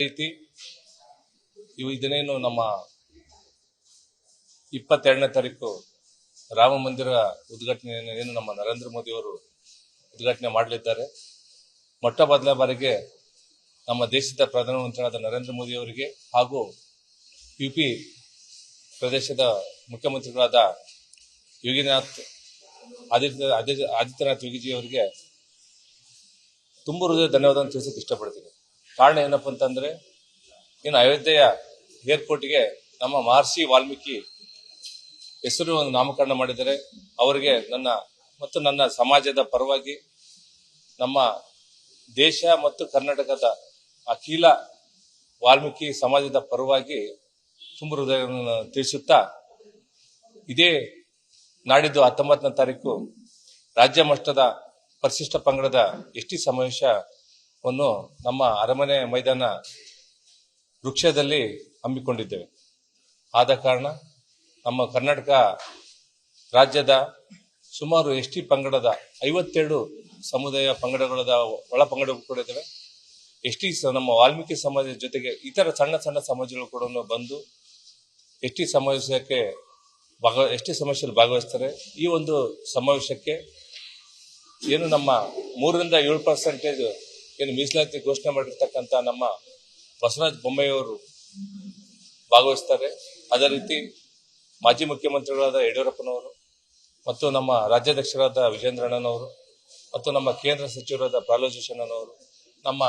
ರೀತಿ ಇದನ್ನೇನು ನಮ್ಮ 22ನೇ ತಾರೀಕು ರಾಮ ಮಂದಿರ ಉದ್ಘಾಟನೆಯನ್ನು ಏನು ನಮ್ಮ ನರೇಂದ್ರ ಮೋದಿ ಅವರು ಉದ್ಘಾಟನೆ ಮಾಡಲಿದ್ದಾರೆ. ಮೊಟ್ಟ ಮೊದಲ ಬಾರಿಗೆ ನಮ್ಮ ದೇಶದ ಪ್ರಧಾನಮಂತ್ರಿಯಾದ ನರೇಂದ್ರ ಮೋದಿ ಅವರಿಗೆ ಹಾಗೂ ಯುಪಿ ಪ್ರದೇಶದ ಮುಖ್ಯಮಂತ್ರಿಗಳಾದ ಆದಿತ್ಯನಾಥ್ ಯೋಗಿಜಿ ಅವರಿಗೆ ತುಂಬ ಹೃದಯ ಧನ್ಯವಾದ ತಿಳಿಸಕ್ಕೆ ಇಷ್ಟಪಡ್ತೀನಿ. ಕಾರಣ ಏನಪ್ಪ ಅಂತಂದ್ರೆ, ಇನ್ನು ಅಯೋಧ್ಯೆಯ ಏರ್ಪೋರ್ಟ್ಗೆ ನಮ್ಮ ಮಹರ್ಷಿ ವಾಲ್ಮೀಕಿ ಹೆಸರು ಒಂದು ನಾಮಕರಣ ಮಾಡಿದರೆ ಅವರಿಗೆ ನನ್ನ ಸಮಾಜದ ಪರವಾಗಿ, ನಮ್ಮ ದೇಶ ಮತ್ತು ಕರ್ನಾಟಕದ ಅಖಿಲ ವಾಲ್ಮೀಕಿ ಸಮಾಜದ ಪರವಾಗಿ ತುಂಬ ಹೃದಯವನ್ನು ತಿಳಿಸುತ್ತಾ, ಇದೇ ನಾಡಿದ್ದು 19ನೇ ತಾರೀಕು ರಾಜ್ಯ ಮಟ್ಟದ ಪರಿಶಿಷ್ಟ ಪಂಗಡದ ಎಸ್ಟಿ ಸಮಾವೇಶವನ್ನು ನಮ್ಮ ಅರಮನೆ ಮೈದಾನ ವೃಕ್ಷದಲ್ಲಿ ಹಮ್ಮಿಕೊಂಡಿದ್ದೇವೆ. ಆದ ಕಾರಣ ನಮ್ಮ ಕರ್ನಾಟಕ ರಾಜ್ಯದ ಸುಮಾರು ಎಸ್ಟಿ ಪಂಗಡದ 57 ಸಮುದಾಯ ಪಂಗಡಗಳದ ಒಳ ಪಂಗಡಗಳು ಕೂಡ ಇದ್ದಾವೆ. ನಮ್ಮ ವಾಲ್ಮೀಕಿ ಸಮಾಜದ ಜೊತೆಗೆ ಇತರ ಸಣ್ಣ ಸಣ್ಣ ಸಮಾಜಗಳು ಕೂಡ ಬಂದು ಎಸ್ಟಿ ಸಮಾವೇಶದಲ್ಲಿ ಭಾಗವಹಿಸ್ತಾರೆ. ಈ ಒಂದು ಸಮಾವೇಶಕ್ಕೆ ಏನು ನಮ್ಮ 3ರಿಂದ 7% ಏನು ಮೀಸಲಾತಿ ಘೋಷಣೆ ಮಾಡಿರ್ತಕ್ಕಂಥ ನಮ್ಮ ಬಸವರಾಜ ಬೊಮ್ಮಾಯಿಯವರು ಭಾಗವಹಿಸ್ತಾರೆ. ಅದೇ ರೀತಿ ಮಾಜಿ ಮುಖ್ಯಮಂತ್ರಿಗಳಾದ ಯಡಿಯೂರಪ್ಪನವರು ಮತ್ತು ನಮ್ಮ ರಾಜ್ಯಾಧ್ಯಕ್ಷರಾದ ವಿಜೇಂದ್ರಣ್ಣನವರು ಮತ್ತು ನಮ್ಮ ಕೇಂದ್ರ ಸಚಿವರಾದ ಪ್ರಹ್ಲಾದ್ ಜೋಶಿ ಅಣ್ಣನವರು, ನಮ್ಮ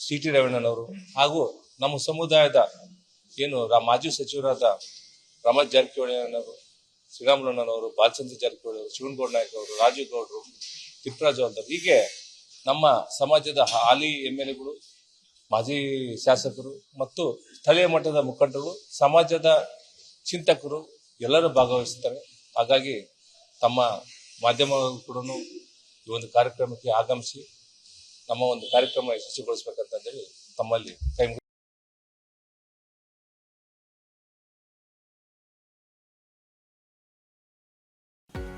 ಸಿ.ಟಿ. ರವೀಣ್ಣನವರು ಹಾಗೂ ನಮ್ಮ ಸಮುದಾಯದ ಏನು ಮಾಜಿ ಸಚಿವರಾದ ರಮೇಶ್ ಜಾರಕಿಹೊಳಿ ಅಣ್ಣನವರು, ಶ್ರೀರಾಮುಲಣ್ಣನವರು, ಬಾಲಚಂದ್ರ ಜಾರಕಿಹೊಳಿ ಅವರು, ಶಿವನಗೌಡ ನಾಯಕ್ ಅವರು, ರಾಜೀವ್ ಗೌಡರು, ತಿಪ್ಪರಾಜು ಅಂತ ಹೀಗೆ ನಮ್ಮ ಸಮಾಜದ ಹಾಲಿ ಎಮ್ಎಲ್ಎಗಳು, ಮಾಜಿ ಶಾಸಕರು ಮತ್ತು ಸ್ಥಳೀಯ ಮಟ್ಟದ ಮುಖಂಡರು, ಸಮಾಜದ ಚಿಂತಕರು ಎಲ್ಲರೂ ಭಾಗವಹಿಸುತ್ತಾರೆ. ಹಾಗಾಗಿ ತಮ್ಮ ಮಾಧ್ಯಮಗಳು ಕೂಡ ಈ ಒಂದು ಕಾರ್ಯಕ್ರಮಕ್ಕೆ ಆಗಮಿಸಿ ನಮ್ಮ ಒಂದು ಕಾರ್ಯಕ್ರಮ ಯಶಸ್ವಿಗೊಳಿಸಬೇಕಂತಂದೇಳಿ ತಮ್ಮಲ್ಲಿ ಕೈ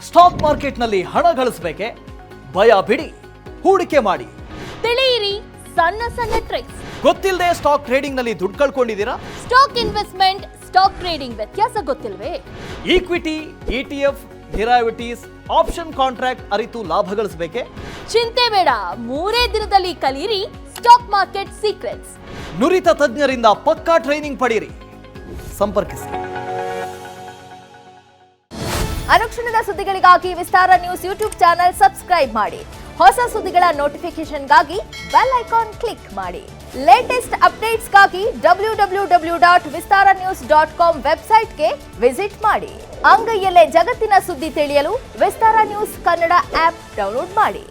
ಸ್ಟಾಕ್ ಮಾರ್ಕೆಟ್ನಲ್ಲಿ ಹಣ ಗಳಿಸಬೇಕೆ? ಭಯ ಬಿಡಿ, ಹೂಡಿಕೆ ಮಾಡಿ. ತಿಳಿಯಿರಿ ಸಣ್ಣ ಸಣ್ಣ ಟ್ರಿಕ್ಸ್. ಗೊತ್ತಿಲ್ಲದೆ ಸ್ಟಾಕ್ ಟ್ರೇಡಿಂಗ್ ನಲ್ಲಿ ದುಡ್ಡು ಕಳ್ಕೊಂಡಿದ್ದೀರಾ? ಸ್ಟಾಕ್ ಇನ್ವೆಸ್ಟ್ಮೆಂಟ್, ಸ್ಟಾಕ್ ಟ್ರೇಡಿಂಗ್ ವ್ಯತ್ಯಾಸ ಗೊತ್ತಿಲ್ವೇ? Equity, ETF, derivatives, option contract ಅರಿತು ಲಾಭ ಗಳಿಸಬೇಕೆ? ಚಿಂತೆ ಬೇಡ, 3 ದಿನದಲ್ಲಿ ಕಲಿಯಿರಿ ಸ್ಟಾಕ್ ಮಾರ್ಕೆಟ್ ಸೀಕ್ರೆಟ್ಸ್. ನುರಿತ ತಜ್ಞರಿಂದ ಪಕ್ಕಾ ಟ್ರೈನಿಂಗ್ ಪಡೆಯಿರಿ. ಸಂಪರ್ಕಿಸಿ. ಅನುಕ್ಷಣದ ಸುದ್ದಿಗಳಿಗಾಗಿ ವಿಸ್ತಾರ ನ್ಯೂಸ್ ಯೂಟ್ಯೂಬ್ ಚಾನೆಲ್ ಸಬ್ಸ್ಕ್ರೈಬ್ ಮಾಡಿ. ಹೊಸ ಸುದ್ದಿಗಳ ನೋಟಿಫಿಕೇಶನ್ಗಾಗಿ ಬೆಲ್ ಐಕಾನ್ ಕ್ಲಿಕ್ ಮಾಡಿ. ಲೇಟೆಸ್ಟ್ ಅಪ್ಡೇಟ್ಸ್ಗಾಗಿ www.vistaranews.com ವೆಬ್ಸೈಟ್ಗೆ ವಿಸಿಟ್ ಮಾಡಿ. ಅಂಗೈಯಲ್ಲೇ ಜಗತ್ತಿನ ಸುದ್ದಿ ತಿಳಿಯಲು ವಿಸ್ತಾರ ನ್ಯೂಸ್ ಕನ್ನಡ ಆಪ್ ಡೌನ್ಲೋಡ್ ಮಾಡಿ.